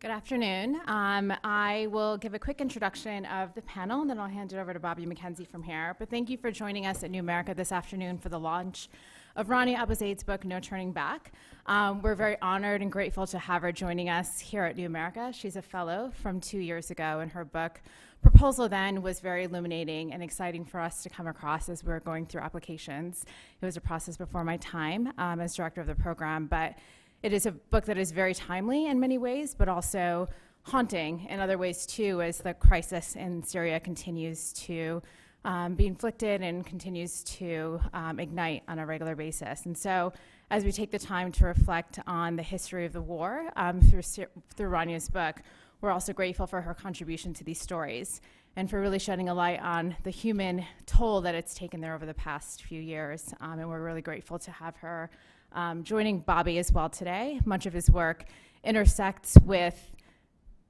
Good afternoon. I will give a quick introduction of the panel, and then I'll hand it over to Bobby McKenzie from here. But thank you for joining us at New America this afternoon for the launch of Rania Abouzeid's book, No Turning Back. We're very honored and grateful to have her joining us here at New America. She's a fellow from 2 years ago, and her book proposal then was very illuminating and exciting for us to come across as we were going through applications. It was a process before my time as director of the program, but it is a book that is very timely in many ways, but also haunting in other ways too, as the crisis in Syria continues to be inflicted and continues to ignite on a regular basis. And so as we take the time to reflect on the history of the war through Rania's book, we're also grateful for her contribution to these stories and for really shedding a light on the human toll that it's taken there over the past few years. And we're really grateful to have her joining Bobby as well today. Much of his work intersects with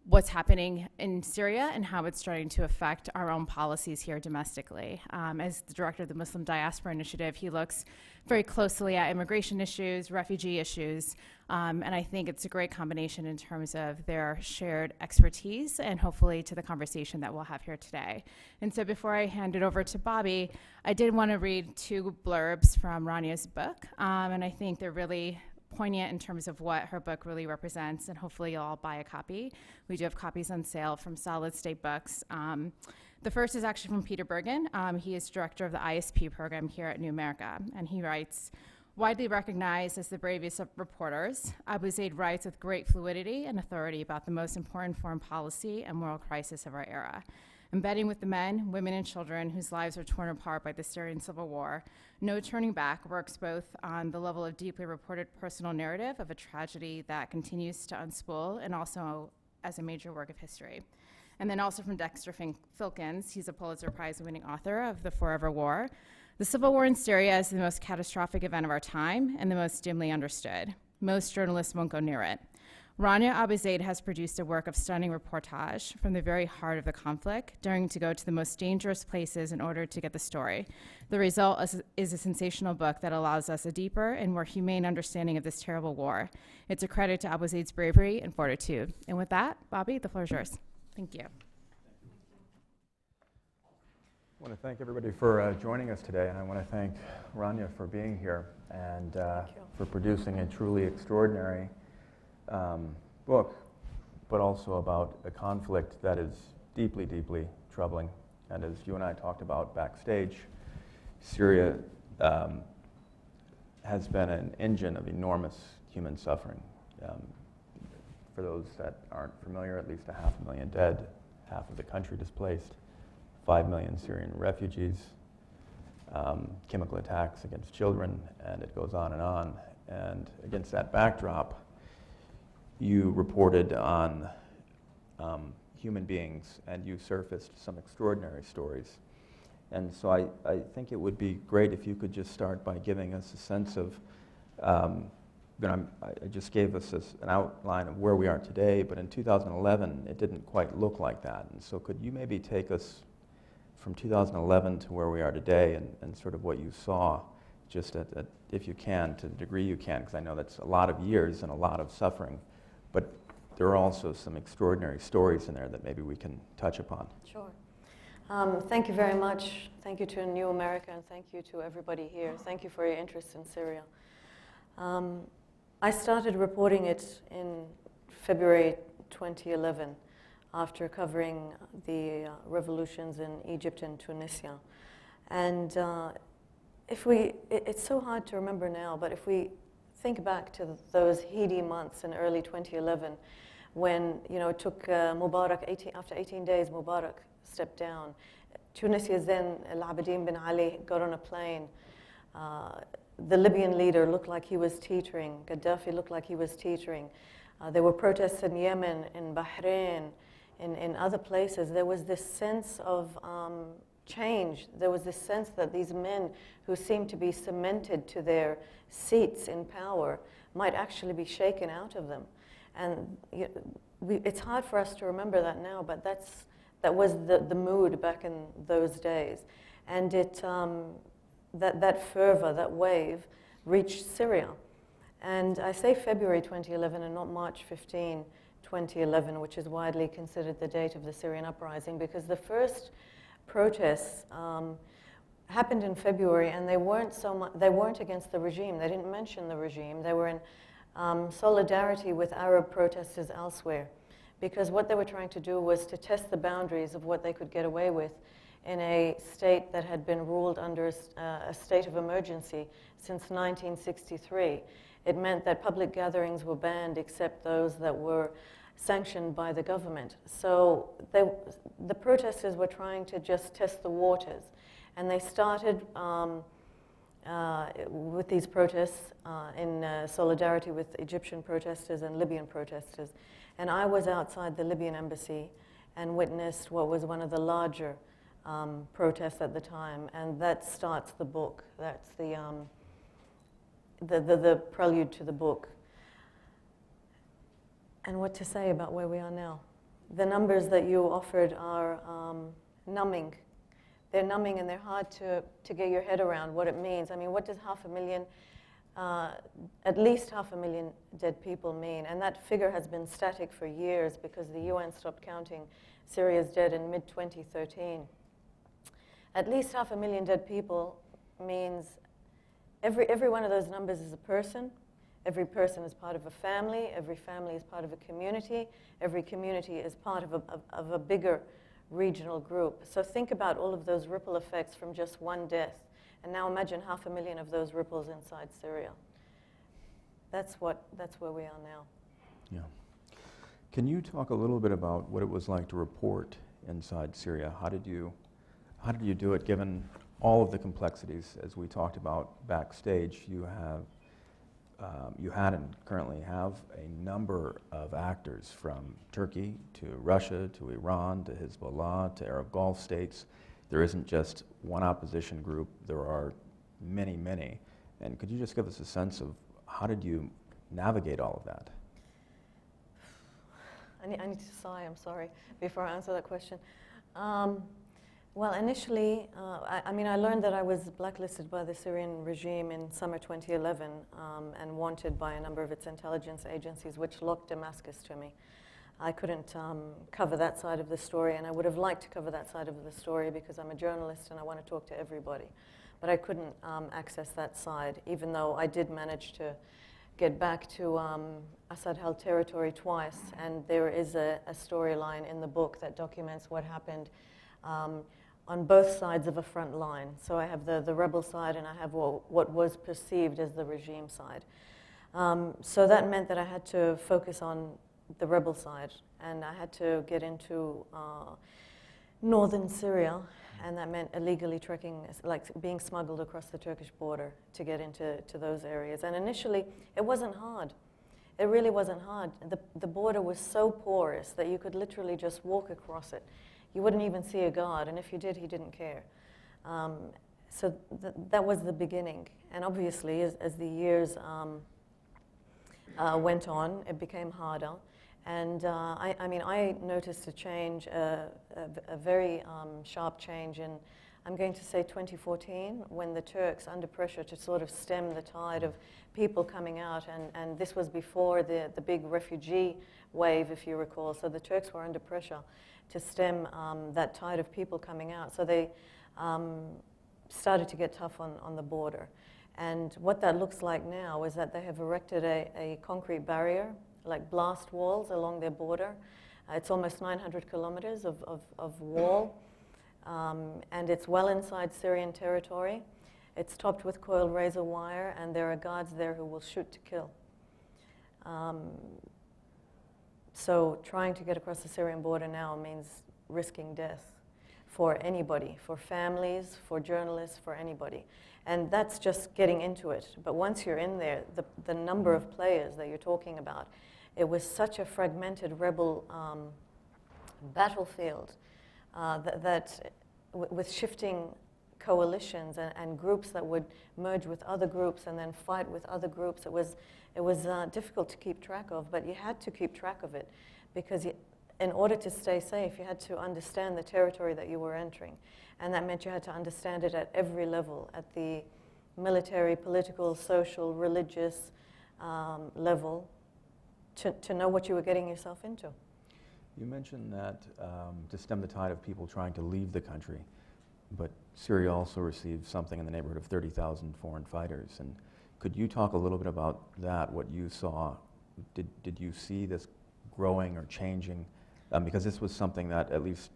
what's happening in Syria and how it's starting to affect our own policies here domestically. As the director of the Muslim Diaspora Initiative, he looks very closely at immigration issues, refugee issues, and I think it's a great combination in terms of their shared expertise and hopefully to the conversation that we'll have here today. And so before I hand it over to Bobby, I did want to read two blurbs from Rania's book, and I think they're really poignant in terms of what her book really represents, and hopefully you'll all buy a copy. We do have copies on sale from Solid State Books. The first is actually from Peter Bergen. He is director of the ISP program here at New America, and he writes, widely recognized as the bravest of reporters, Abouzeid writes with great fluidity and authority about the most important foreign policy and moral crisis of our era. Embedding with the men, women, and children whose lives are torn apart by the Syrian civil war, No Turning Back works both on the level of deeply reported personal narrative of a tragedy that continues to unspool and also as a major work of history. And then also from Dexter Filkins, he's a Pulitzer Prize-winning author of The Forever War. The civil war in Syria is the most catastrophic event of our time and the most dimly understood. Most journalists won't go near it. Rania Abouzeid has produced a work of stunning reportage from the very heart of the conflict, daring to go to the most dangerous places in order to get the story. The result is a sensational book that allows us a deeper and more humane understanding of this terrible war. It's a credit to Abouzeid's bravery and fortitude. And with that, Bobby, the floor is yours. Thank you. I want to thank everybody for joining us today, and I want to thank Rania for being here and for producing a truly extraordinary book, but also about a conflict that is deeply, deeply troubling. And as you and I talked about backstage, Syria has been an engine of enormous human suffering. For those that aren't familiar, at least 500,000 dead, half of the country displaced, 5 million Syrian refugees, chemical attacks against children, and it goes on. And against that backdrop, you reported on human beings, and you surfaced some extraordinary stories. And so I think it would be great if you could just start by giving us a sense of, I just gave us an outline of where we are today, but in 2011, it didn't quite look like that. And so could you maybe take us from 2011 to where we are today and sort of what you saw, just if you can, to the degree you can, because I know that's a lot of years and a lot of suffering. But there are also some extraordinary stories in there that maybe we can touch upon. Sure. Thank you very much. Thank you to New America, and thank you to everybody here. Thank you for your interest in Syria. I started reporting it in February 2011 after covering the revolutions in Egypt and Tunisia. And it's so hard to remember now, but if we think back to those heady months in early 2011 when, it took Mubarak, after 18 days, Mubarak stepped down. Tunisia's then Al-Abidine bin Ali got on a plane. The Libyan leader looked like he was teetering. Gaddafi looked like he was teetering. There were protests in Yemen, in Bahrain, in other places. There was this sense of change. There was this sense that these men who seemed to be cemented to their seats in power might actually be shaken out of them. And it's hard for us to remember that now, but that was the mood back in those days. And that fervor, that wave, reached Syria. And I say February 2011 and not March 15, 2011, which is widely considered the date of the Syrian uprising, because the first protests happened in February, and they weren't against the regime. They didn't mention the regime. They were in solidarity with Arab protesters elsewhere, because what they were trying to do was to test the boundaries of what they could get away with in a state that had been ruled under a state of emergency since 1963. It meant that public gatherings were banned except those that were sanctioned by the government. So the protesters were trying to just test the waters. And they started with these protests in solidarity with Egyptian protesters and Libyan protesters. And I was outside the Libyan embassy and witnessed what was one of the larger protests at the time. And that starts the book. That's the prelude to the book. And what to say about where we are now? The numbers that you offered are numbing. They're numbing, and they're hard to get your head around what it means. I mean, what does 500,000, at least 500,000 dead people mean? And that figure has been static for years because the UN stopped counting Syria's dead in mid-2013. At least 500,000 dead people means every one of those numbers is a person. Every person is part of a family. Every family is part of a community. Every community is part of a bigger regional group. So think about all of those ripple effects from just one death. And now imagine 500,000 of those ripples inside Syria. That's where we are now. Yeah. Can you talk a little bit about what it was like to report inside Syria? How did you do it, given all of the complexities, as we talked about backstage? You had and currently have a number of actors, from Turkey to Russia to Iran to Hezbollah to Arab Gulf states. There isn't just one opposition group, there are many, many. And could you just give us a sense of how did you navigate all of that? I need to sigh, I'm sorry, before I answer that question. Well, initially, I learned that I was blacklisted by the Syrian regime in summer 2011 and wanted by a number of its intelligence agencies, which locked Damascus to me. I couldn't cover that side of the story, and I would have liked to cover that side of the story because I'm a journalist and I want to talk to everybody. But I couldn't access that side, even though I did manage to get back to Assad-held territory twice, and there is a storyline in the book that documents what happened on both sides of a front line. So I have the rebel side, and I have what was perceived as the regime side. So that meant that I had to focus on the rebel side, and I had to get into northern Syria, and that meant illegally trekking, like being smuggled across the Turkish border to get into those areas. And initially, it wasn't hard. It really wasn't hard. The border was so porous that you could literally just walk across it. You wouldn't even see a guard, and if you did, he didn't care. So that was the beginning. And obviously, as the years went on, it became harder. And I noticed a change, a very sharp change in, I'm going to say 2014, when the Turks, under pressure to sort of stem the tide of people coming out, and this was before the big refugee wave, if you recall. So the Turks were under pressure to stem that tide of people coming out. So they started to get tough on the border. And what that looks like now is that they have erected a concrete barrier, like blast walls along their border. It's almost 900 kilometers of wall, and it's well inside Syrian territory. It's topped with coiled razor wire, and there are guards there who will shoot to kill. So trying to get across the Syrian border now means risking death for anybody, for families, for journalists, for anybody. And that's just getting into it. But once you're in there, the number of players that you're talking about, it was such a fragmented rebel battlefield that with shifting coalitions and groups that would merge with other groups and then fight with other groups, it was difficult to keep track of, but you had to keep track of it because in order to stay safe, you had to understand the territory that you were entering. And that meant you had to understand it at every level, at the military, political, social, religious level, to know what you were getting yourself into. You mentioned that to stem the tide of people trying to leave the country, but Syria also received something in the neighborhood of 30,000 foreign fighters. And could you talk a little bit about that, what you saw? Did you see this growing or changing? Because this was something that at least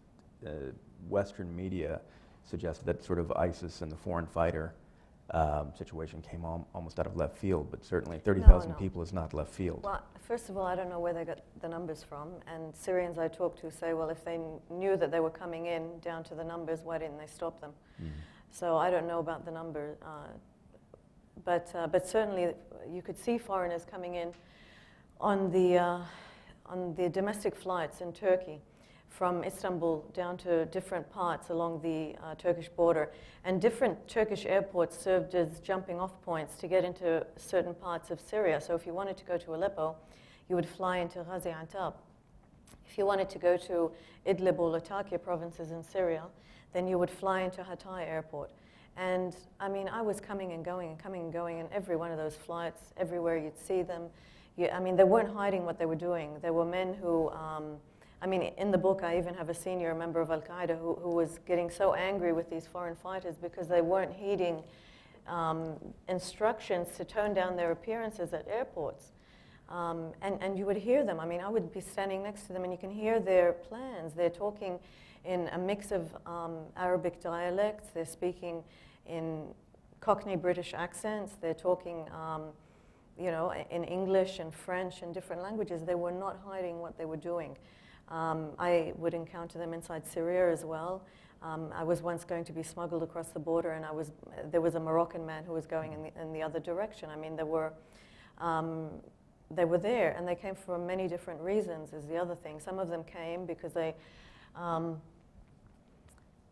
Western media suggested, that sort of ISIS and the foreign fighter situation came almost out of left field, but certainly 30,000 No. people is not left field. Well, first of all, I don't know where they got the numbers from, and Syrians I talk to say, well, if they knew that they were coming in down to the numbers, why didn't they stop them? So I don't know about the number, but certainly you could see foreigners coming in on the domestic flights in Turkey, from Istanbul down to different parts along the Turkish border. And different Turkish airports served as jumping off points to get into certain parts of Syria. So if you wanted to go to Aleppo, you would fly into Gaziantep. If you wanted to go to Idlib or Latakia provinces in Syria, then you would fly into Hatay airport. And I mean, I was coming and going and coming and going in every one of those flights, everywhere you'd see them. I mean, they weren't hiding what they were doing. There were men who, I mean, in the book, I even have a senior member of Al-Qaeda who was getting so angry with these foreign fighters because they weren't heeding instructions to tone down their appearances at airports. And you would hear them. I mean, I would be standing next to them, and you can hear their plans. They're talking in a mix of Arabic dialects. They're speaking in Cockney British accents. They're talking you know, in English and French and different languages. They were not hiding what they were doing. I would encounter them inside Syria as well. I was once going to be smuggled across the border, and there was a Moroccan man who was going in the other direction. I mean, they were there, and they came for many different reasons, is the other thing. Some of them came because they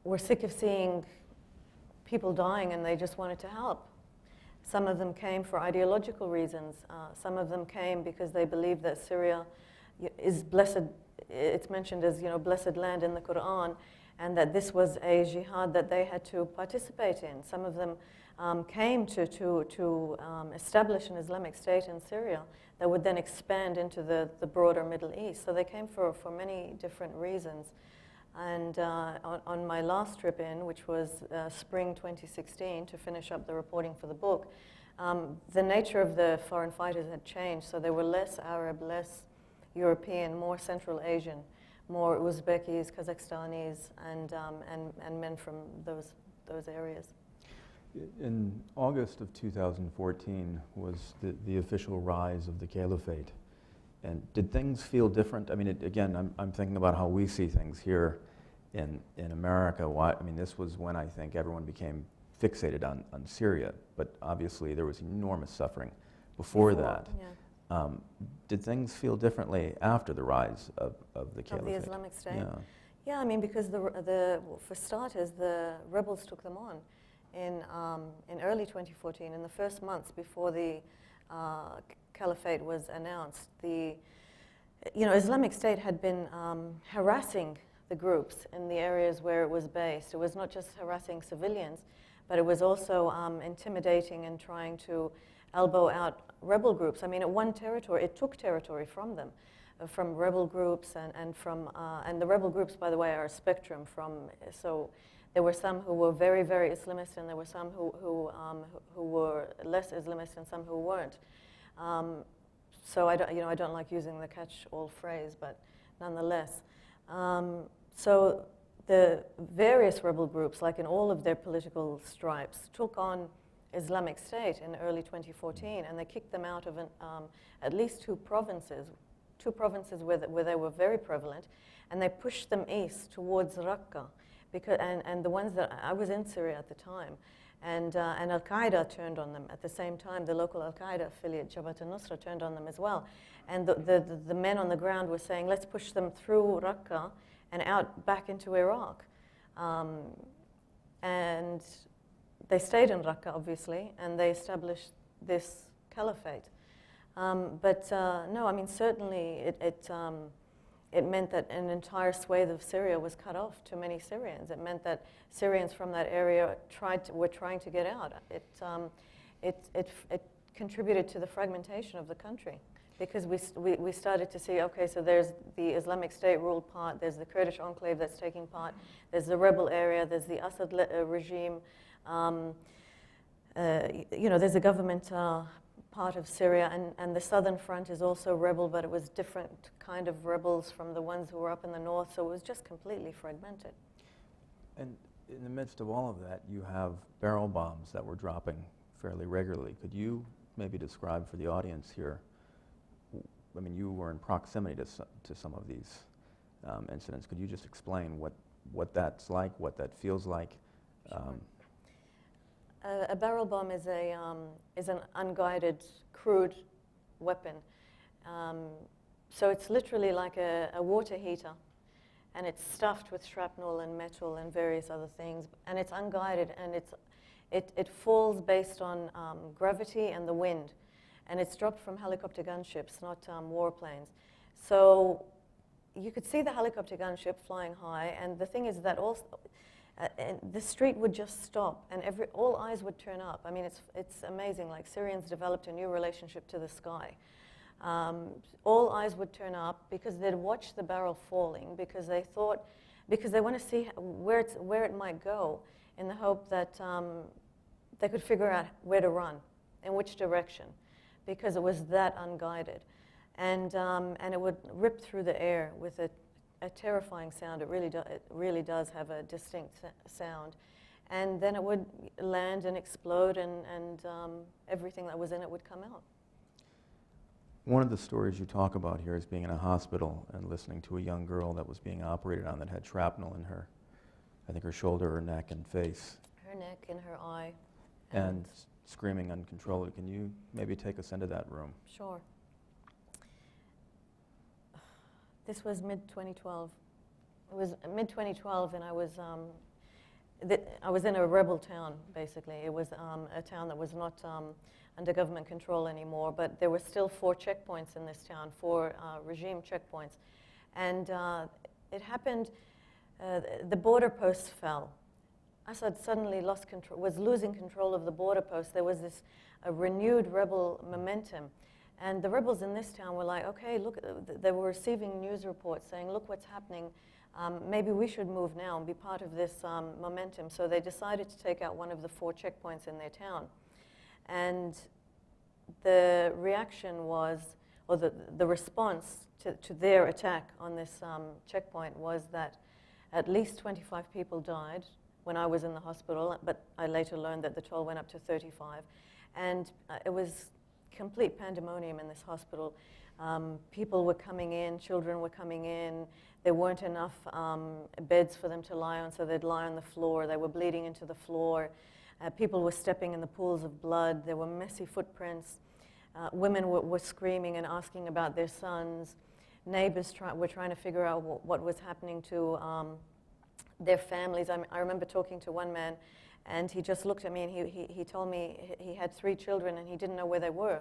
were sick of seeing people dying, and they just wanted to help. Some of them came for ideological reasons. Some of them came because they believed that Syria is blessed. It's mentioned as, you know, blessed land in the Quran, and that this was a jihad that they had to participate in. Some of them came to establish an Islamic State in Syria that would then expand into the broader Middle East. So they came for many different reasons. And on my last trip in, which was spring 2016, to finish up the reporting for the book, the nature of the foreign fighters had changed. So they were less Arab, less European, more Central Asian, more Uzbekis, Kazakhstanis, and men from those areas. In August of 2014 was the official rise of the caliphate. And did things feel different? I mean, again, I'm thinking about how we see things here in America. I mean, this was when I think everyone became fixated on Syria, but obviously there was enormous suffering before that. Yeah. Did things feel differently after the rise of the caliphate? Of the Islamic State? Yeah. Yeah, I mean, because for starters, the rebels took them on in early 2014, in the first months before the caliphate was announced. The Islamic State had been harassing the groups in the areas where it was based. It was not just harassing civilians, but it was also intimidating and trying to elbow out rebel groups. I mean, it took territory from them, from rebel groups and the rebel groups, by the way, are a spectrum so there were some who were very, very Islamist, and there were some who were less Islamist, and some who weren't. So I don't like using the catch-all phrase, but nonetheless. So the various rebel groups, like in all of their political stripes, took on Islamic State in early 2014, and they kicked them out of at least two provinces where they were very prevalent, and they pushed them east towards Raqqa, and the ones that I was in Syria at the time. And Al-Qaeda turned on them at the same time. The local Al-Qaeda affiliate, Jabhat al-Nusra, turned on them as well. And the men on the ground were saying, let's push them through Raqqa and out back into Iraq. And they stayed in Raqqa, obviously, and they established this caliphate. No, I mean, certainly it meant that an entire swathe of Syria was cut off to many Syrians. It meant that Syrians from that area were trying to get out. It contributed to the fragmentation of the country because we started to see, okay, so there's the Islamic State ruled part, there's the Kurdish enclave that's taking part, there's the rebel area, there's the Assad regime, there's a government part of Syria, and the southern front is also rebel, but it was different kind of rebels from the ones who were up in the north, so it was just completely fragmented. And in the midst of all of that, you have barrel bombs that were dropping fairly regularly. Could you maybe describe for the audience here, I mean, you were in proximity to some of these incidents. Could you just explain what that's like, what that feels like? Sure. A barrel bomb is an unguided, crude weapon. So it's literally like a water heater, and it's stuffed with shrapnel and metal and various other things, and it's unguided, and it falls based on gravity and the wind, and it's dropped from helicopter gunships, not warplanes. So you could see the helicopter gunship flying high, and the thing is that also the street would just stop, and all eyes would turn up. I mean, it's amazing. Like, Syrians developed a new relationship to the sky. All eyes would turn up because they'd watch the barrel falling, because they want to see where it might go, in the hope that they could figure out where to run, in which direction, because it was that unguided, and it would rip through the air with a terrifying sound. It really does have a distinct sound, and then it would land and explode, and everything that was in it would come out. One of the stories you talk about here is being in a hospital and listening to a young girl that was being operated on that had shrapnel in her, I think her shoulder, her neck, and face. Her neck and her eye. And screaming uncontrollably. Can you maybe take us into that room? Sure. This was mid-2012. It was mid-2012, and I was in a rebel town, basically. It was a town that was not under government control anymore, but there were still 4 checkpoints in this town, 4 regime checkpoints. And it happened, the border posts fell. Assad suddenly was losing control of the border posts. There was this renewed rebel momentum. And the rebels in this town were like, okay, look, they were receiving news reports saying, look what's happening. Maybe we should move now and be part of this momentum. So they decided to take out one of the 4 checkpoints in their town. And the reaction was, or the response to their attack on this checkpoint was that at least 25 people died when I was in the hospital, but I later learned that the toll went up to 35. And it was complete pandemonium in this hospital. People were coming in, children were coming in. There weren't enough beds for them to lie on, so they'd lie on the floor. They were bleeding into the floor. People were stepping in the pools of blood. There were messy footprints. Women were screaming and asking about their sons. Neighbors were trying to figure out what was happening to their families. I remember talking to one man, and he just looked at me, and he told me he had 3 children, and he didn't know where they were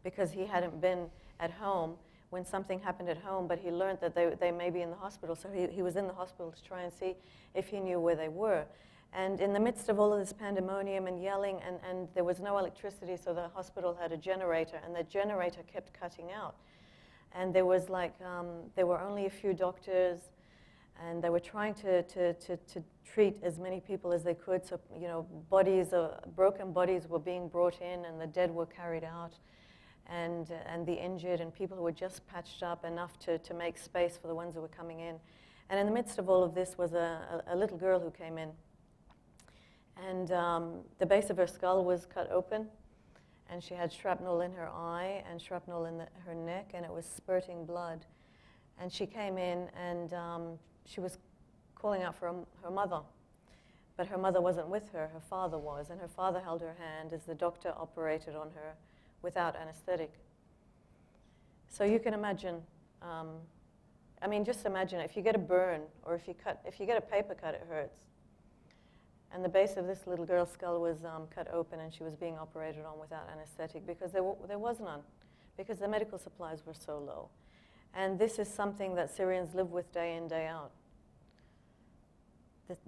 because he hadn't been at home when something happened at home, but he learned that they may be in the hospital. So he was in the hospital to try and see if he knew where they were. And in the midst of all of this pandemonium and yelling, and there was no electricity, so the hospital had a generator, and the generator kept cutting out. And there was there were only a few doctors, and they were trying to treat as many people as they could. So, broken bodies were being brought in, and the dead were carried out, and the injured, and people who were just patched up enough to make space for the ones who were coming in. And in the midst of all of this was a little girl who came in. And the base of her skull was cut open, and she had shrapnel in her eye and shrapnel in her neck, and it was spurting blood. And she came in, and she was calling out for her mother. But her mother wasn't with her, her father was, and her father held her hand as the doctor operated on her without anesthetic. So you can imagine, just imagine if you get a burn, or if you get a paper cut, it hurts. And the base of this little girl's skull was cut open, and she was being operated on without anesthetic because there was none, because the medical supplies were so low. And this is something that Syrians live with day in, day out.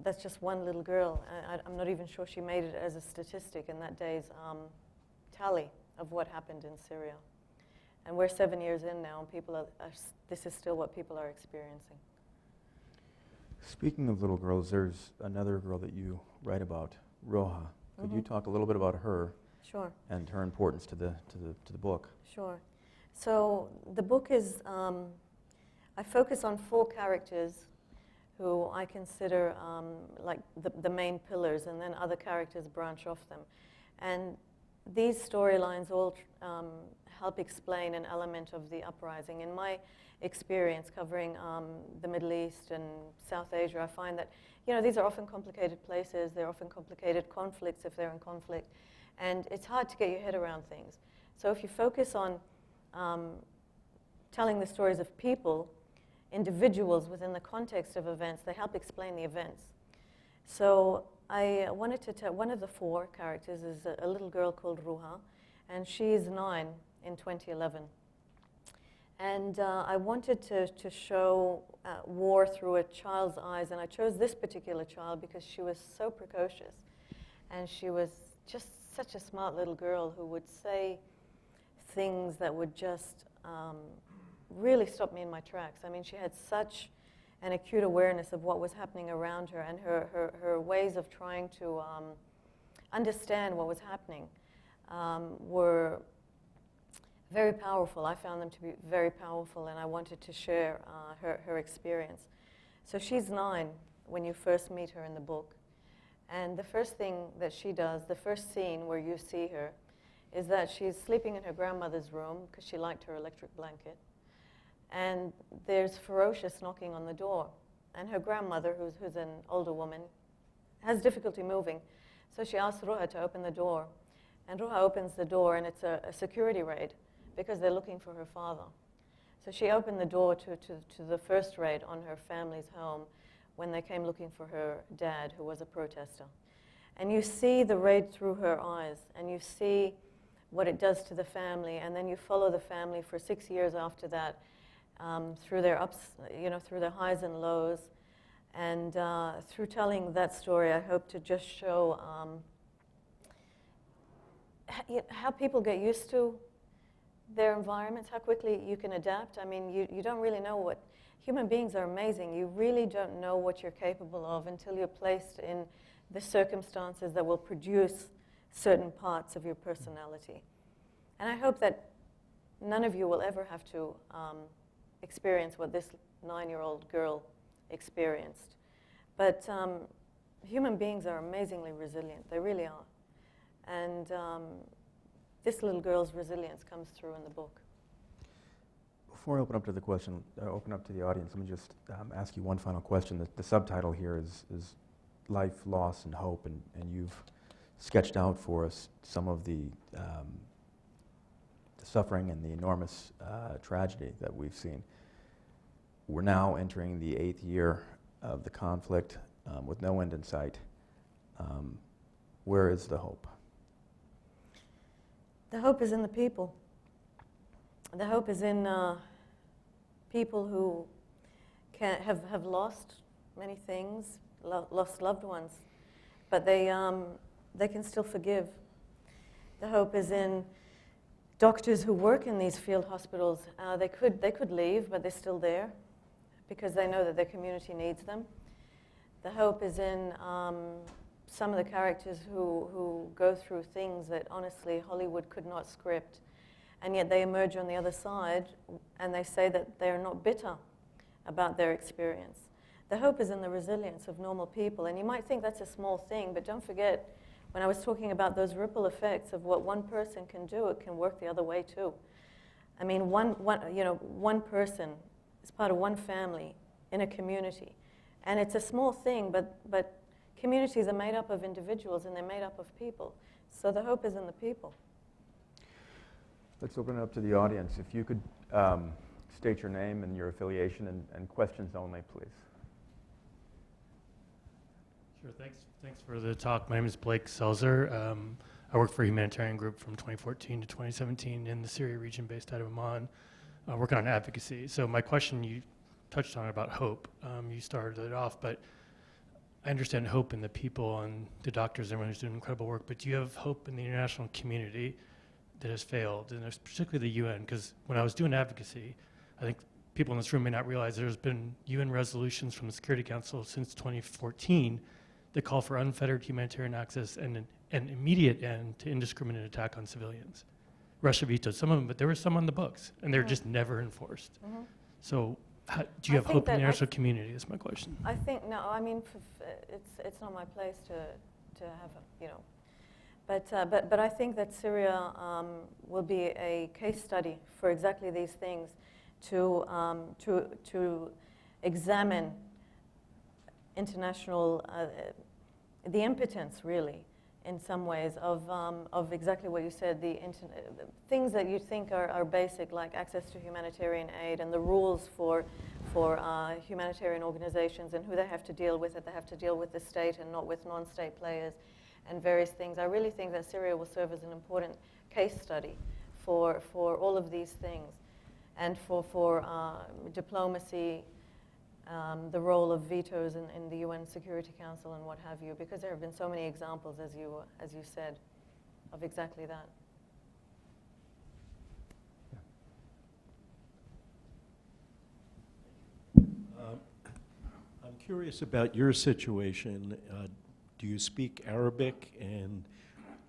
That's just one little girl. I'm not even sure she made it as a statistic in that day's tally of what happened in Syria. And we're 7 years in now, and this is still what people are experiencing. Speaking of little girls, there's another girl that you write about, Roja. Could you talk a little bit about her? Sure. And her importance to the book? Sure. So the book is, I focus on 4 characters who I consider like the main pillars, and then other characters branch off them. And these storylines all help explain an element of the uprising. In my experience covering the Middle East and South Asia, I find that these are often complicated places. They're often complicated conflicts if they're in conflict, and it's hard to get your head around things. So if you focus on telling the stories of people, individuals within the context of events, they help explain the events. So I wanted to tell, one of the 4 characters is a little girl called Roja, and she's 9 in 2011. And I wanted to show war through a child's eyes, and I chose this particular child because she was so precocious, and she was just such a smart little girl who would say things that would just really stopped me in my tracks. I mean, she had such an acute awareness of what was happening around her, and her ways of trying to understand what was happening were very powerful. I found them to be very powerful, and I wanted to share her experience. So she's 9 when you first meet her in the book. And the first thing that she does, the first scene where you see her, is that she's sleeping in her grandmother's room because she liked her electric blanket. And there's ferocious knocking on the door. And her grandmother, who's an older woman, has difficulty moving. So she asks Roja to open the door. And Roja opens the door, and it's a security raid because they're looking for her father. So she opened the door to the first raid on her family's home when they came looking for her dad, who was a protester. And you see the raid through her eyes, and you see what it does to the family, and then you follow the family for 6 years after that, through their ups, through their highs and lows. And through telling that story, I hope to just show how people get used to their environments, how quickly you can adapt. I mean, you don't really know what, human beings are amazing. You really don't know what you're capable of until you're placed in the circumstances that will produce certain parts of your personality. And I hope that none of you will ever have to experience what this 9-year-old girl experienced. But human beings are amazingly resilient. They really are. And this little girl's resilience comes through in the book. Before I open up to the audience, let me just ask you one final question. The subtitle here is Life, Loss, and Hope, and you've sketched out for us some of the suffering and the enormous tragedy that we've seen. We're now entering the 8th year of the conflict with no end in sight. Where is the hope? The hope is in the people. The hope is in people who have lost many things, lost loved ones, but they can still forgive. The hope is in doctors who work in these field hospitals. They could leave, but they're still there because they know that their community needs them. The hope is in some of the characters who go through things that honestly Hollywood could not script, and yet they emerge on the other side and they say that they're not bitter about their experience. The hope is in the resilience of normal people, and you might think that's a small thing, but don't forget, when I was talking about those ripple effects of what one person can do, it can work the other way too. I mean, one person is part of one family in a community, and it's a small thing, but communities are made up of individuals and they're made up of people. So the hope is in the people. Let's open it up to the audience. If you could state your name and your affiliation and questions only, please. Sure, thanks for the talk. My name is Blake Selzer. I worked for a humanitarian group from 2014 to 2017 in the Syria region based out of Amman, working on advocacy. So my question, you touched on about hope. You started it off, but I understand hope in the people and the doctors, everyone who's doing incredible work, but do you have hope in the international community that has failed, and there's particularly the UN, because when I was doing advocacy, I think people in this room may not realize there's been UN resolutions from the Security Council since 2014 that call for unfettered humanitarian access and an immediate end to indiscriminate attack on civilians. Russia vetoed some of them, but there were some on the books, and they're just never enforced. So do you have hope in the international community, is my question. I think, no, I mean, it's not my place to have, but I think that Syria will be a case study for exactly these things, to examine international, the impotence, really, in some ways, of exactly what you said, the things that you think are basic, like access to humanitarian aid and the rules for humanitarian organizations and who they have to deal with, that they have to deal with the state and not with non-state players and various things. I really think that Syria will serve as an important case study for all of these things, and for diplomacy, the role of vetoes in the UN Security Council and what have you, because there have been so many examples, as you said, of exactly that. I'm curious about your situation. Do you speak Arabic, and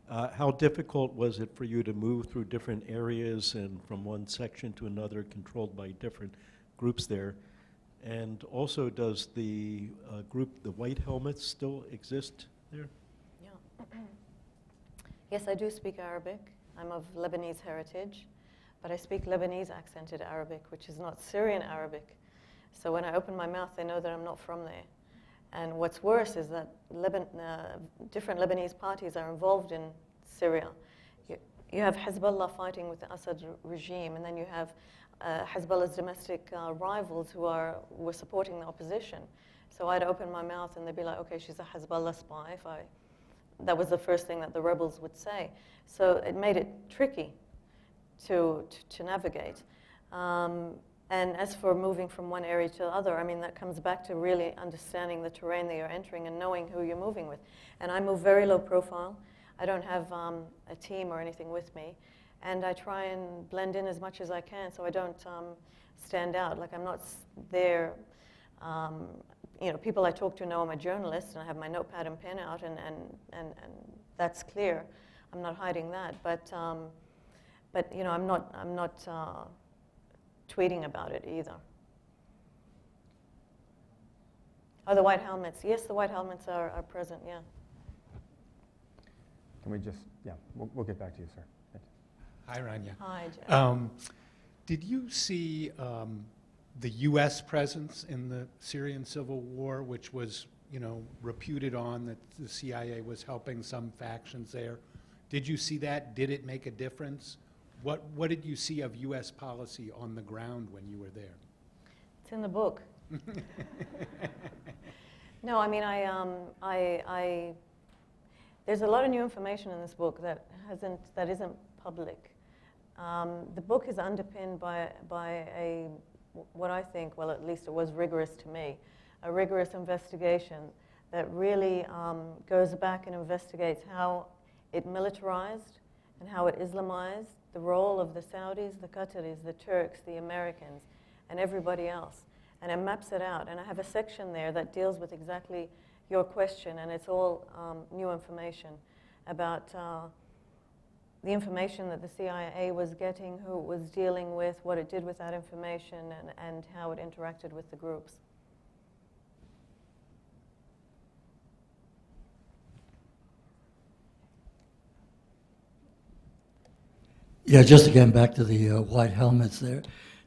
how difficult was it for you to move through different areas and from one section to another controlled by different groups there? And also, does the group, the White Helmets, still exist there? Yeah. Yes, I do speak Arabic. I'm of Lebanese heritage, but I speak Lebanese accented Arabic, which is not Syrian Arabic. So when I open my mouth, they know that I'm not from there. And what's worse is that different Lebanese parties are involved in Syria. You have Hezbollah fighting with the Assad regime, and then you have Hezbollah's domestic rivals who were supporting the opposition. So I'd open my mouth and they'd be like, okay, she's a Hezbollah spy. That was the first thing that the rebels would say. So it made it tricky to navigate. And as for moving from one area to the other, I mean, that comes back to really understanding the terrain that you're entering and knowing who you're moving with. And I move very low profile. I don't have a team or anything with me. And I try and blend in as much as I can so I don't stand out. Like, I'm not there. People I talk to know I'm a journalist, and I have my notepad and pen out, and that's clear. I'm not hiding that. But I'm not tweeting about it either. Oh, the White Helmets. Yes, the White Helmets are present, yeah. Can we just, we'll get back to you, sir. Hi, Rania. Hi, Jeff. Did you see the U.S. presence in the Syrian civil war, which was, reputed on that the CIA was helping some factions there? Did you see that? Did it make a difference? What did you see of U.S. policy on the ground when you were there? It's in the book. No, I mean, there's a lot of new information in this book that isn't public. The book is underpinned by what I think, well, at least it was rigorous to me, a rigorous investigation that really goes back and investigates how it militarized and how it Islamized the role of the Saudis, the Qataris, the Turks, the Americans, and everybody else. And it maps it out. And I have a section there that deals with exactly your question, and it's all new information about the information that the CIA was getting, who it was dealing with, what it did with that information, and how it interacted with the groups. Yeah, just again back to the White Helmets there.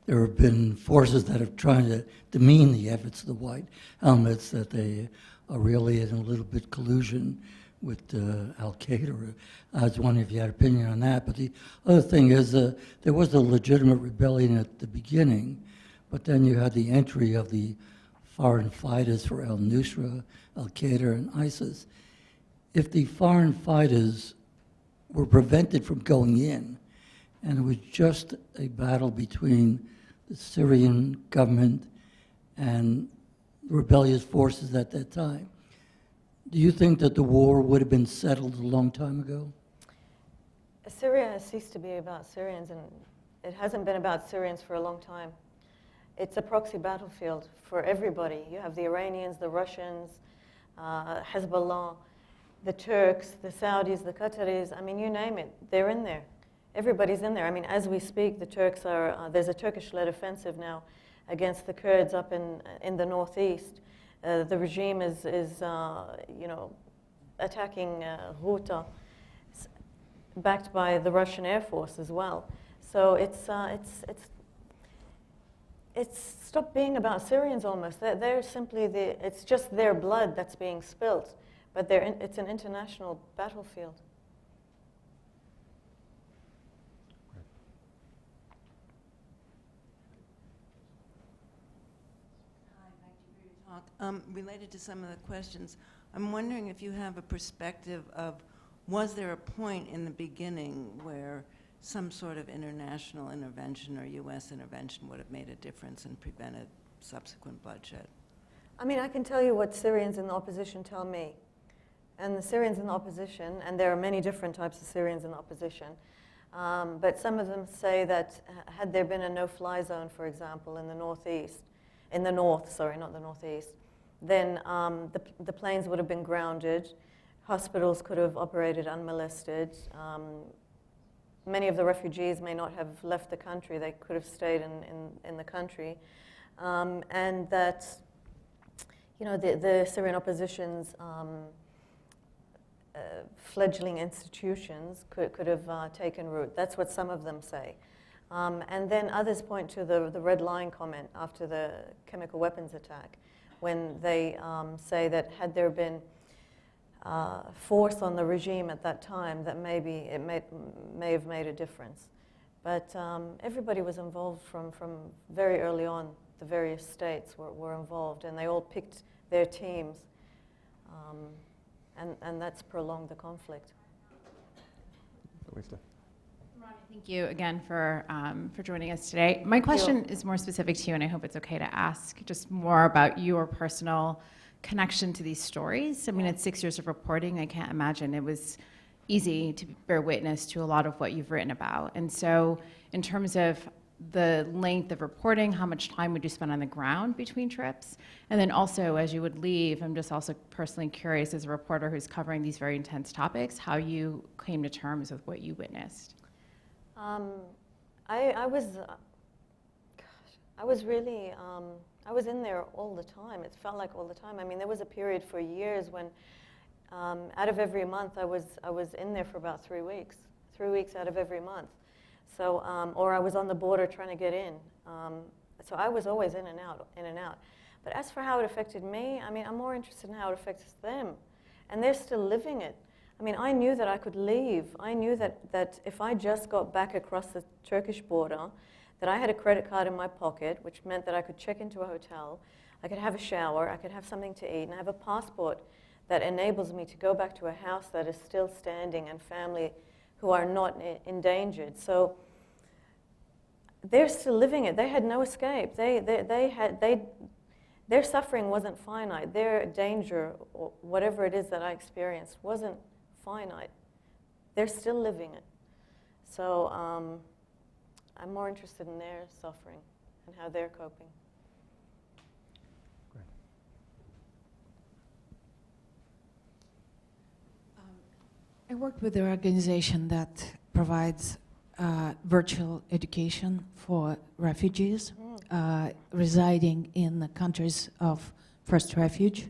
There have been forces that have tried to demean the efforts of the White Helmets, that they are really in a little bit collusion with Al-Qaeda. I was wondering if you had an opinion on that. But the other thing is there was a legitimate rebellion at the beginning, but then you had the entry of the foreign fighters for al-Nusra, Al-Qaeda, and ISIS. If the foreign fighters were prevented from going in, and it was just a battle between the Syrian government and rebellious forces at that time, do you think that the war would have been settled a long time ago? Syria has ceased to be about Syrians, and it hasn't been about Syrians for a long time. It's a proxy battlefield for everybody. You have the Iranians, the Russians, Hezbollah, the Turks, the Saudis, the Qataris. I mean, you name it, they're in there. Everybody's in there. I mean, as we speak, the Turks are, there's a Turkish-led offensive now against the Kurds up in the northeast. The regime is you know, attacking Roja, backed by the Russian Air Force as well. So it's stopped being about Syrians almost. They're simply it's just their blood that's being spilt, but it's an international battlefield. Related to some of the questions, I'm wondering if you have a perspective of, was there a point in the beginning where some sort of international intervention or U.S. intervention would have made a difference and prevented subsequent bloodshed? I mean, I can tell you what Syrians in the opposition tell me. And the Syrians in the opposition, and there are many different types of Syrians in the opposition, but some of them say that had there been a no-fly zone, for example, in the northeast, in the north, sorry, not the northeast, then the planes would have been grounded, hospitals could have operated unmolested, many of the refugees may not have left the country, they could have stayed in the country, and that, you know, the Syrian opposition's fledgling institutions could have taken root. That's what some of them say. And then others point to the red line comment after the chemical weapons attack, when they say that had there been force on the regime at that time, that maybe it may have made a difference. But everybody was involved from very early on. The various states were involved, and they all picked their teams, and that's prolonged the conflict. Thank you again for joining us today. My question is more specific to you, and I hope it's okay to ask just more about your personal connection to these stories. I mean, it's 6 years of reporting. I can't imagine it was easy to bear witness to a lot of what you've written about. And so in terms of the length of reporting, how much time would you spend on the ground between trips? And then also, as you would leave, I'm just also personally curious, as a reporter who's covering these very intense topics, how you came to terms with what you witnessed. I was really, I was in there all the time. It felt like all the time. I mean, there was a period for years when, out of every month, I was in there for about 3 weeks. 3 weeks out of every month. So, or I was on the border trying to get in. So I was always in and out, in and out. But as for how it affected me, I mean, I'm more interested in how it affects them. And they're still living it. I mean, I knew that I could leave. I knew that if I just got back across the Turkish border, that I had a credit card in my pocket, which meant that I could check into a hotel, I could have a shower, I could have something to eat, and I have a passport that enables me to go back to a house that is still standing and family who are not endangered. So they're still living it. They had no escape. Their suffering wasn't finite. Their danger, or whatever it is that I experienced, wasn't finite. They're still living it. So I'm more interested in their suffering and how they're coping. Great. I worked with an organization that provides virtual education for refugees residing in the countries of first refuge.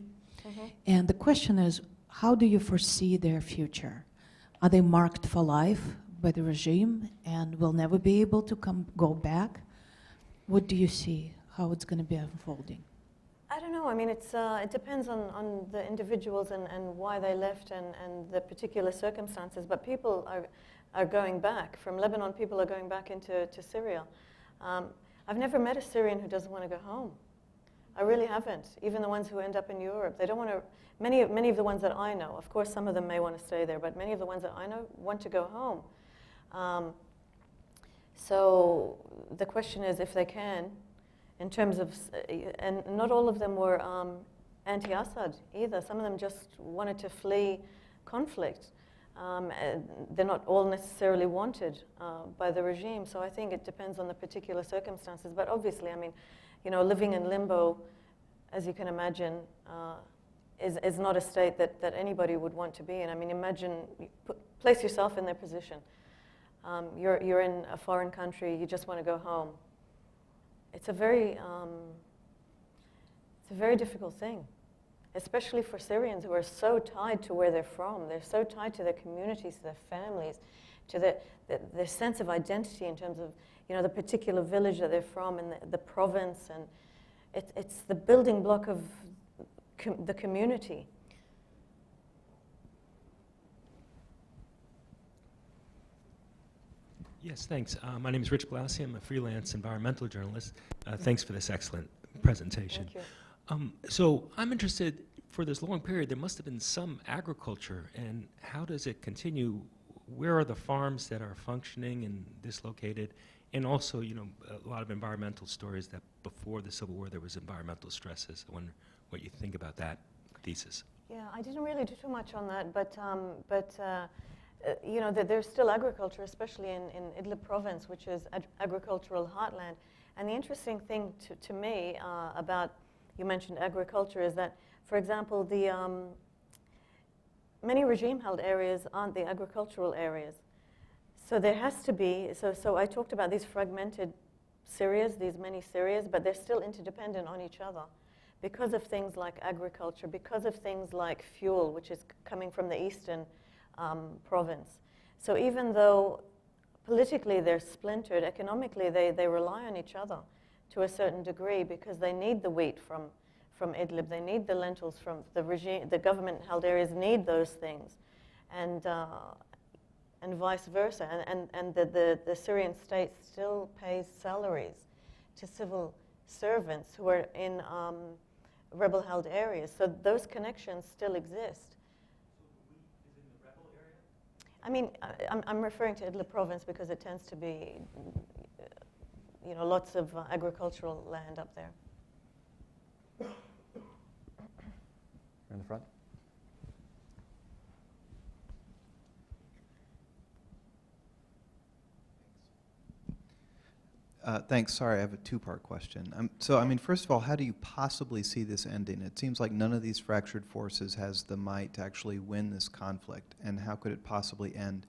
And the question is, how do you foresee their future? Are they marked for life by the regime and will never be able to go back? What do you see, how it's going to be unfolding? I don't know. I mean, it depends on the individuals and why they left and the particular circumstances. But people are going back. From Lebanon, people are going back into Syria. I've never met a Syrian who doesn't want to go home. I really haven't. Even the ones who end up in Europe, they don't want to. Many of the ones that I know, of course, some of them may want to stay there, but many of the ones that I know want to go home. So the question is if they can, in terms of, and not all of them were anti-Assad either. Some of them just wanted to flee conflict. They're not all necessarily wanted by the regime. So I think it depends on the particular circumstances. But obviously, I mean, you know, living in limbo, as you can imagine, is not a state that anybody would want to be in. I mean, imagine, place yourself in their position. You're in a foreign country, you just want to go home. It's a very difficult thing, especially for Syrians who are so tied to where they're from. They're so tied to their communities, to their families, to their sense of identity in terms of, you know, the particular village that they're from and the province, and it's the building block of the community. Yes, thanks. My name is Rich Blassie. I'm a freelance environmental journalist. Thanks for this excellent presentation. Thank you. So I'm interested, for this long period, there must have been some agriculture, and how does it continue? Where are the farms that are functioning and dislocated? And also, you know, a lot of environmental stories that before the Civil War there was environmental stresses. I wonder what you think about that thesis. Yeah, I didn't really do too much on that, but you know, there's still agriculture, especially in Idlib province, which is agricultural heartland. And the interesting thing to me about, you mentioned agriculture, is that, for example, the many regime-held areas aren't the agricultural areas. So there has to be, so I talked about these fragmented Syrias, these many Syrias, but they're still interdependent on each other because of things like agriculture, because of things like fuel, which is coming from the eastern province. So even though politically they're splintered, economically they rely on each other to a certain degree because they need the wheat from Idlib, they need the lentils from the regime, the government-held areas need those things, and vice versa. And the Syrian state still pays salaries to civil servants who are in rebel-held areas. So those connections still exist. I mean, I'm referring to Idlib province because it tends to be, you know, lots of agricultural land up there. In the front. Thanks. Sorry, I have a two-part question. So, I mean, first of all, how do you possibly see this ending? It seems like none of these fractured forces has the might to actually win this conflict, and how could it possibly end?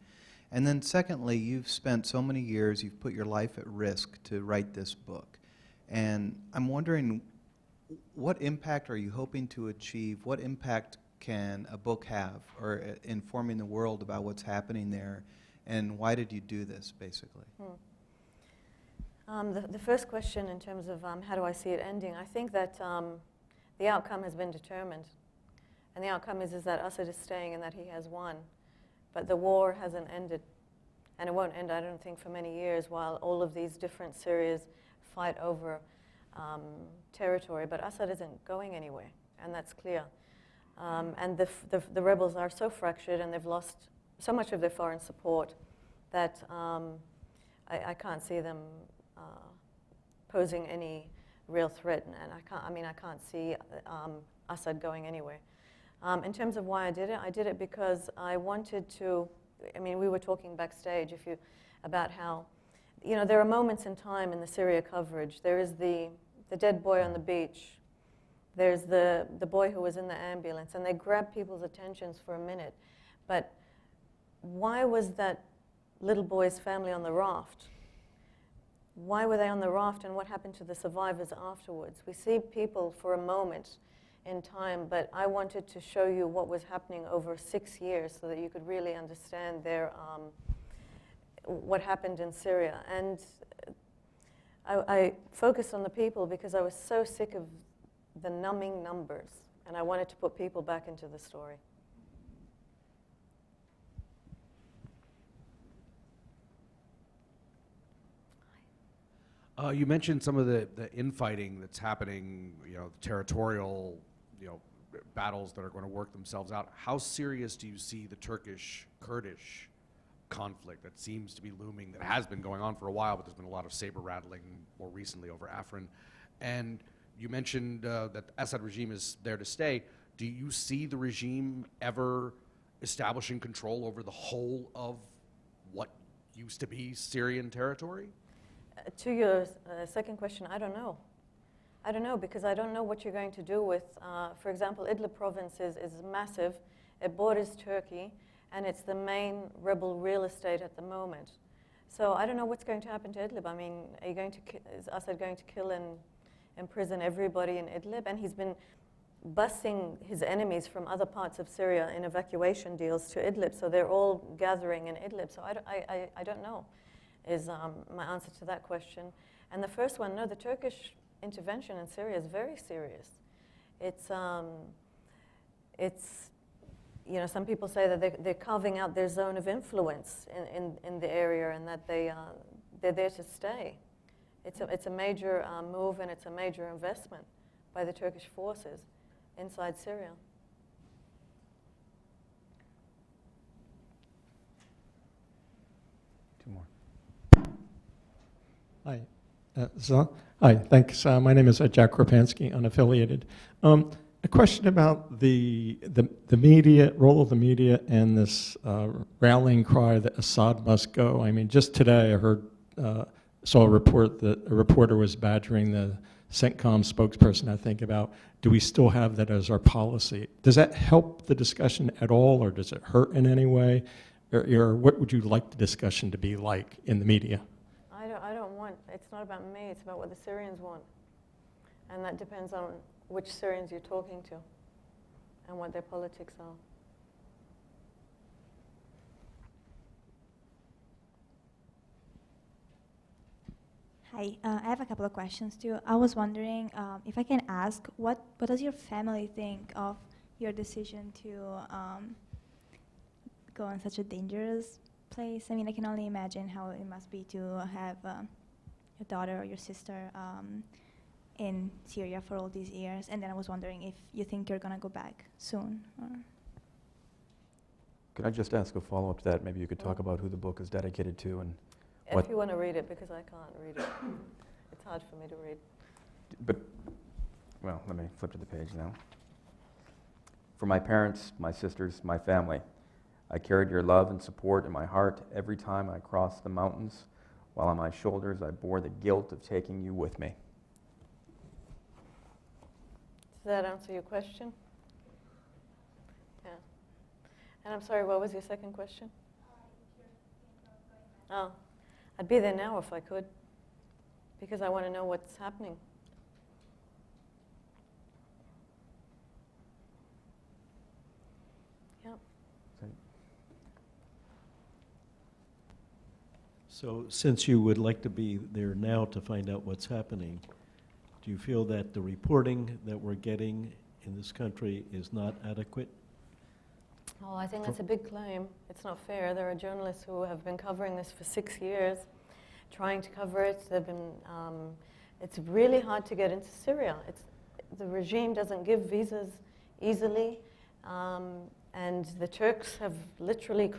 And then secondly, you've spent so many years, you've put your life at risk to write this book. And I'm wondering, what impact are you hoping to achieve? What impact can a book have, or informing the world about what's happening there? And why did you do this, basically? The first question in terms of how do I see it ending, I think that the outcome has been determined. And the outcome is that Assad is staying and that he has won. But the war hasn't ended. And it won't end, I don't think, for many years while all of these different Syrias fight over territory. But Assad isn't going anywhere, and that's clear. And the rebels are so fractured and they've lost so much of their foreign support that I can't see them posing any real threat, and I can't see Assad going anywhere. In terms of why I did it because I wanted to. I mean, we were talking backstage about how, you know, there are moments in time in the Syria coverage. There is the dead boy on the beach. There's the boy who was in the ambulance, and they grab people's attentions for a minute. But why was that little boy's family on the raft? Why were they on the raft, and what happened to the survivors afterwards? We see people for a moment in time, but I wanted to show you what was happening over 6 years so that you could really understand what happened in Syria. And I focused on the people because I was so sick of the numbing numbers, and I wanted to put people back into the story. You mentioned some of the infighting that's happening, you know, the territorial, you know, battles that are going to work themselves out. How serious do you see the Turkish Kurdish conflict that seems to be looming, that has been going on for a while, but there's been a lot of saber rattling more recently over Afrin? And you mentioned that the Assad regime is there to stay. Do you see the regime ever establishing control over the whole of what used to be Syrian territory? To your second question, I don't know. I don't know, because I don't know what you're going to do with, for example, Idlib province is massive. It borders Turkey, and it's the main rebel real estate at the moment. So I don't know what's going to happen to Idlib. I mean, is Assad going to kill and imprison everybody in Idlib? And he's been busing his enemies from other parts of Syria in evacuation deals to Idlib, so they're all gathering in Idlib. So I don't know, is my answer to that question. And the first one, no, the Turkish intervention in Syria is very serious. It's you know, some people say that they're carving out their zone of influence in the area, and that they're there to stay. It's a major move, and it's a major investment by the Turkish forces inside Syria. Two more. Hi. Hi, thanks. My name is Jack Kropansky, unaffiliated. A question about the media, role of the media, and this rallying cry that Assad must go. I mean, just today I heard, saw a report that a reporter was badgering the CENTCOM spokesperson, I think, about, do we still have that as our policy? Does that help the discussion at all, or does it hurt in any way? Or what would you like the discussion to be like in the media? I don't want, it's not about me, it's about what the Syrians want. And that depends on which Syrians you're talking to and what their politics are. Hi, I have a couple of questions too. I was wondering if I can ask, what does your family think of your decision to go on such a dangerous place? I mean, I can only imagine how it must be to have your daughter or your sister in Syria for all these years. And then I was wondering if you think you're going to go back soon. Or Could I just ask a follow-up to that? Maybe you could talk about who the book is dedicated to and If you want to read it, because I can't read it. It's hard for me to read. But, well, let me flip to the page now. For my parents, my sisters, my family, I carried your love and support in my heart every time I crossed the mountains, while on my shoulders I bore the guilt of taking you with me. Does that answer your question? Yeah. And I'm sorry, what was your second question? Oh, I'd be there now if I could, because I want to know what's happening. Yeah. So since you would like to be there now to find out what's happening, do you feel that the reporting that we're getting in this country is not adequate? Oh, I think that's a big claim. It's not fair. There are journalists who have been covering this for 6 years, trying to cover it. They've been, it's really hard to get into Syria. The regime doesn't give visas easily, and the Turks have literally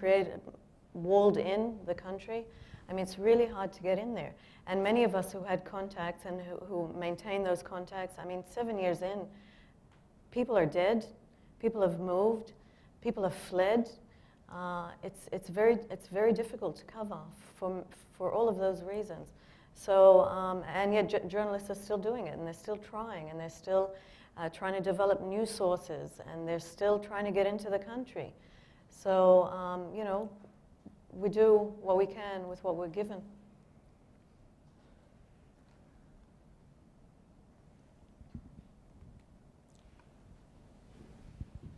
walled in the country. I mean, it's really hard to get in there. And many of us who had contacts and who maintain those contacts, I mean, 7 years in, people are dead, people have moved, people have fled. It's very difficult to cover for all of those reasons. So, and yet journalists are still doing it, and they're still trying, and they're still trying to develop news sources, and they're still trying to get into the country. So, you know, we do what we can with what we're given.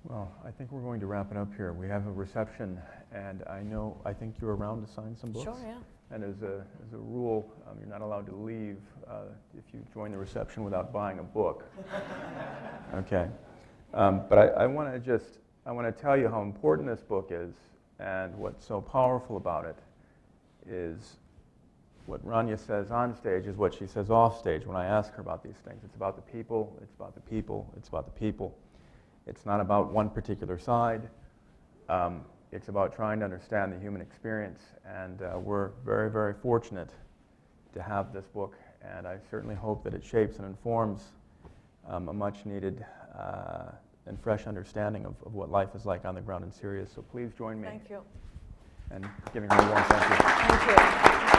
Well, I think we're going to wrap it up here. We have a reception, and I think you're around to sign some books. Sure, yeah. And as a rule, you're not allowed to leave if you join the reception without buying a book. Okay. But I want to tell you how important this book is, and what's so powerful about it is what Rania says on stage is what she says off stage when I ask her about these things. It's about the people, it's about the people, it's about the people. It's not about one particular side. It's about trying to understand the human experience, and we're very, very fortunate to have this book, and I certainly hope that it shapes and informs a much-needed and fresh understanding of what life is like on the ground in Syria. So please join me Thank you. in giving her a warm thank you. Thank you.